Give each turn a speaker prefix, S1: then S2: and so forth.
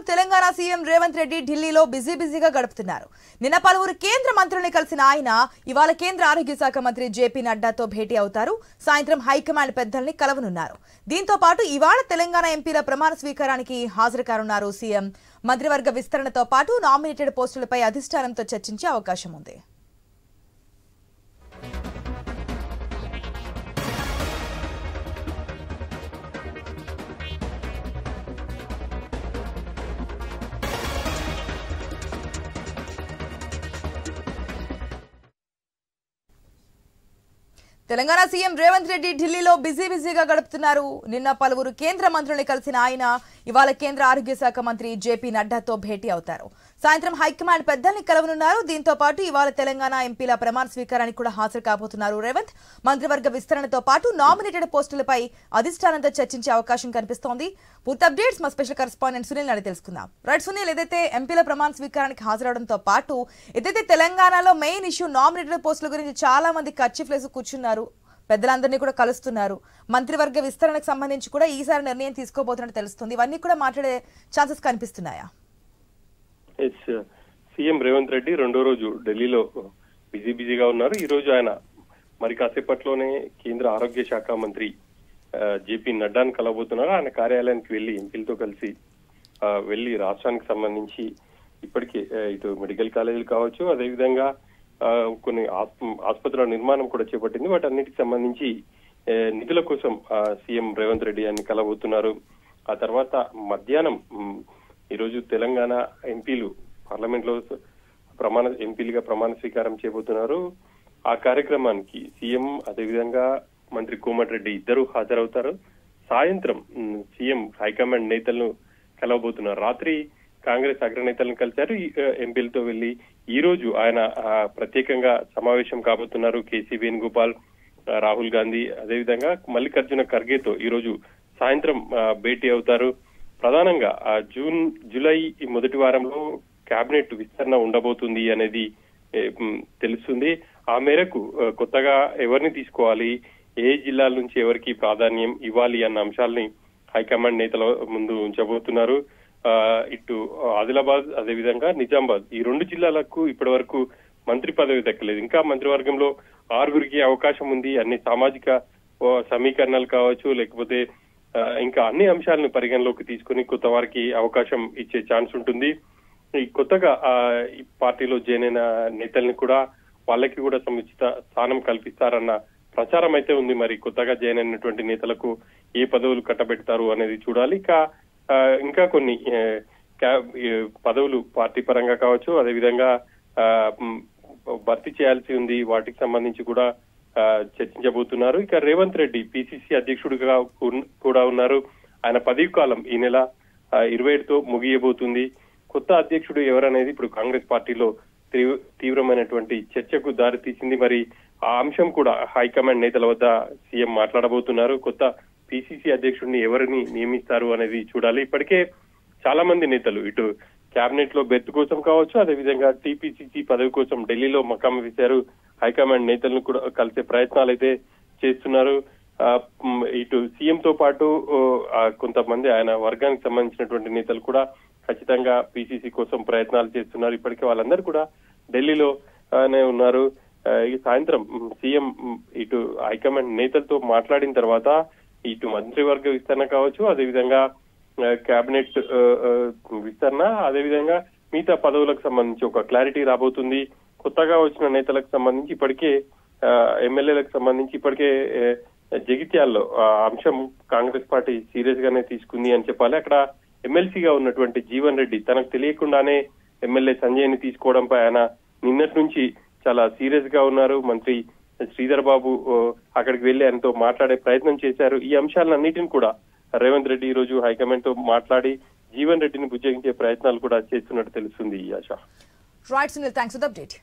S1: Telangana CM Revanth Reddy ఢిల్లీలో బిజీగా గడుపుతున్నారు. నిన్న పలువురు కేంద్ర మంత్రుల్ని కలిసిన ఆయన ఇవాళ కేంద్ర ఆరోగ్య శాఖ మంత్రి జేపీ నడ్డాతో భేటీ అవుతారు. సాయంత్రం హైకమాండ్ పెద్దల్ని కలవనున్నారు. దీంతో పాటు ఇవాళ తెలంగాణ ఎంపీల ప్రమాణ స్వీకారానికి హాజరు కానున్నారు సీఎం. మంత్రివర్గ విస్తరణతో పాటు నామినేటెడ్ పోస్టులపై అధిష్టానంతో చర్చించే అవకాశం ఉంది. తెలంగాణ సీఎం రేవంత్ రెడ్డి ఢిల్లీలో బిజీగా గడుపుతున్నారు. నిన్న పలువురు కేంద్ర మంత్రుల్ని కలిసిన ఆయన ఇవాళ కేంద్ర ఆరోగ్య శాఖ మంత్రి జేపీ నడ్డాతో భేటీ అవుతారు. సాయంత్రం హైకమాండ్ పెద్దల్ని కలవనున్నారు. దీంతో పాటు ఇవాళ తెలంగాణ ఎంపీల ప్రమాణ స్వీకారానికి కూడా హాజరు కాబోతున్నారు రేవంత్. మంత్రివర్గ విస్తరణతో పాటు నామినేటెడ్ పోస్టులపై అధిష్టానంతో చర్చించే అవకాశం కనిపిస్తోంది. పూర్తి అప్డేట్స్ మా స్పెషల్ కరెస్పాండెంట్ సునీల్ అడిగి తెలుసుకుందాం. రైట్ సునీల్, ఏదైతే ఎంపీల ప్రమాణ స్వీకారానికి హాజరవడంతో పాటు ఏదైతే తెలంగాణలో మెయిన్ ఇష్యూ నామినేటెడ్ పోస్టుల గురించి చాలా మంది కర్చీఫ్లేసి కూర్చున్నారు. పెద్దలందరినీ కూడా కలుస్తున్నారు. మంత్రివర్గ విస్తరణకు సంబంధించి కూడా ఈసారి నిర్ణయం తీసుకోబోతున్నట్టు తెలుస్తుంది. ఇవన్నీ కూడా మాట్లాడే ఛాన్సెస్ కనిపిస్తున్నాయా?
S2: సీఎం రేవంత్ రెడ్డి రెండో రోజు ఢిల్లీలో బిజీగా ఉన్నారు. ఈ రోజు ఆయన మరి కాసేపట్లోనే కేంద్ర ఆరోగ్య శాఖ మంత్రి జేపీ నడ్డాను కలవబోతున్నారు. ఆయన కార్యాలయానికి వెళ్లి ఎంపీలతో కలిసి వెళ్లి రాష్ట్రానికి సంబంధించి ఇప్పటికే ఇటు మెడికల్ కాలేజీలు కావచ్చు, అదేవిధంగా కొన్ని ఆసుపత్రుల నిర్మాణం కూడా చేపట్టింది. వాటన్నిటికి సంబంధించి నిధుల కోసం సీఎం రేవంత్ రెడ్డి అని కలవబోతున్నారు. ఆ తర్వాత మధ్యాహ్నం ఈరోజు తెలంగాణ ఎంపీలు పార్లమెంట్ లో ఎంపీలుగా ప్రమాణ స్వీకారం చేయబోతున్నారు. ఆ కార్యక్రమానికి సీఎం అదేవిధంగా మంత్రి కోమటిరెడ్డి ఇద్దరు హాజరవుతారు. సాయంత్రం సీఎం హైకమాండ్ నేతలను కలవబోతున్నారు. రాత్రి కాంగ్రెస్ అగ్రనేతలను కలిశారు. ఎంపీలతో వెళ్లి ఈ రోజు ఆయన ప్రత్యేకంగా సమావేశం కాబోతున్నారు. కేసీ వేణుగోపాల్, రాహుల్ గాంధీ, అదేవిధంగా మల్లికార్జున ఖర్గేతో ఈ రోజు సాయంత్రం భేటీ అవుతారు. ప్రధానంగా జూలై మొదటి వారంలో కేబినెట్ విస్తరణ ఉండబోతుంది అనేది తెలుస్తుంది. ఆ మేరకు కొత్తగా ఎవరిని తీసుకోవాలి, ఏ జిల్లాల నుంచి ఎవరికి ప్రాధాన్యం ఇవ్వాలి అన్న అంశాలని హైకమాండ్ నేతల ముందు ఉంచబోతున్నారు. ఇటు ఆదిలాబాద్ అదేవిధంగా నిజామాబాద్ ఈ రెండు జిల్లాలకు ఇప్పటి వరకు మంత్రి పదవి దక్కలేదు. ఇంకా మంత్రివర్గంలో 6గురికి అవకాశం ఉంది. అన్ని సామాజిక సమీకరణాలు కావచ్చు, లేకపోతే ఇంకా అన్ని అంశాలను పరిగణలోకి తీసుకుని కొత్త వారికి అవకాశం ఇచ్చే ఛాన్స్ ఉంటుంది. ఈ కొత్తగా ఈ పార్టీలో జాయిన్ అయిన నేతల్ని కూడా వాళ్ళకి కూడా సముచిత స్థానం కల్పిస్తారన్న ప్రచారం అయితే ఉంది. మరి కొత్తగా జాయిన్ అయినటువంటి నేతలకు ఏ పదవులు కట్టబెడతారు అనేది చూడాలి. ఇంకా కొన్ని పదవులు పార్టీ పరంగా కావచ్చు, అదేవిధంగా భర్తీ చేయాల్సి ఉంది. వాటికి సంబంధించి కూడా చర్చించబోతున్నారు. ఇక రేవంత్ రెడ్డి పిసిసి అధ్యక్షుడిగా కూడా ఉన్నారు. ఆయన పదవి కాలం ఈ నెల 27తో ముగియబోతుంది. కొత్త అధ్యక్షుడు ఎవరనేది ఇప్పుడు కాంగ్రెస్ పార్టీలో తీవ్రమైనటువంటి చర్చకు దారి తీసింది. మరి ఆ అంశం కూడా హైకమాండ్ నేతల వద్ద సీఎం మాట్లాడబోతున్నారు. కొత్త పిసిసి అధ్యక్షుడిని ఎవరిని నియమిస్తారు అనేది చూడాలి. ఇప్పటికే చాలా మంది నేతలు ఇటు కేబినెట్ లో బెర్త్ కోసం కావచ్చు, అదేవిధంగా టీపీసీసీ పదవి కోసం ఢిల్లీలో మకాం వేశారు. హైకమాండ్ నేతలను కూడా కలిసే ప్రయత్నాలు అయితే చేస్తున్నారు. ఇటు సీఎం తో పాటు కొంతమంది ఆయన వర్గానికి సంబంధించినటువంటి నేతలు కూడా ఖచ్చితంగా పిసిసి కోసం ప్రయత్నాలు చేస్తున్నారు. ఇప్పటికే వాళ్ళందరూ కూడా ఢిల్లీలోనే ఉన్నారు. ఈ సాయంత్రం సీఎం ఇటు హైకమాండ్ నేతలతో మాట్లాడిన తర్వాత ఇటు మంత్రివర్గ విస్తరణ కావచ్చు, అదేవిధంగా కేబినెట్ విస్తరణ, అదేవిధంగా మిగతా పదవులకు సంబంధించి ఒక క్లారిటీ రాబోతుంది. కొత్తగా వచ్చిన నేతలకు సంబంధించి ఇప్పటికే ఎమ్మెల్యేలకు సంబంధించి ఇప్పటికే జగిత్యాల్లో అంశం కాంగ్రెస్ పార్టీ సీరియస్ గానే తీసుకుంది అని చెప్పాలి. అక్కడ ఎమ్మెల్సీగా ఉన్నటువంటి జీవన్ రెడ్డి తనకు తెలియకుండానే ఎమ్మెల్యే సంజయ్ ని తీసుకోవడంపై ఆయన నిన్నటి నుంచి చాలా సీరియస్ గా ఉన్నారు. మంత్రి శ్రీధర్ బాబు అక్కడికి వెళ్లి ఆయనతో మాట్లాడే ప్రయత్నం చేశారు. ఈ అంశాలన్నిటిని కూడా రేవంత్ రెడ్డి ఈ రోజు హైకమాండ్ తో మాట్లాడి జీవన్ రెడ్డిని బుజ్జగించే ప్రయత్నాలు కూడా చేస్తున్నట్టు తెలుస్తుంది.
S1: Right Sunil, thanks for the update.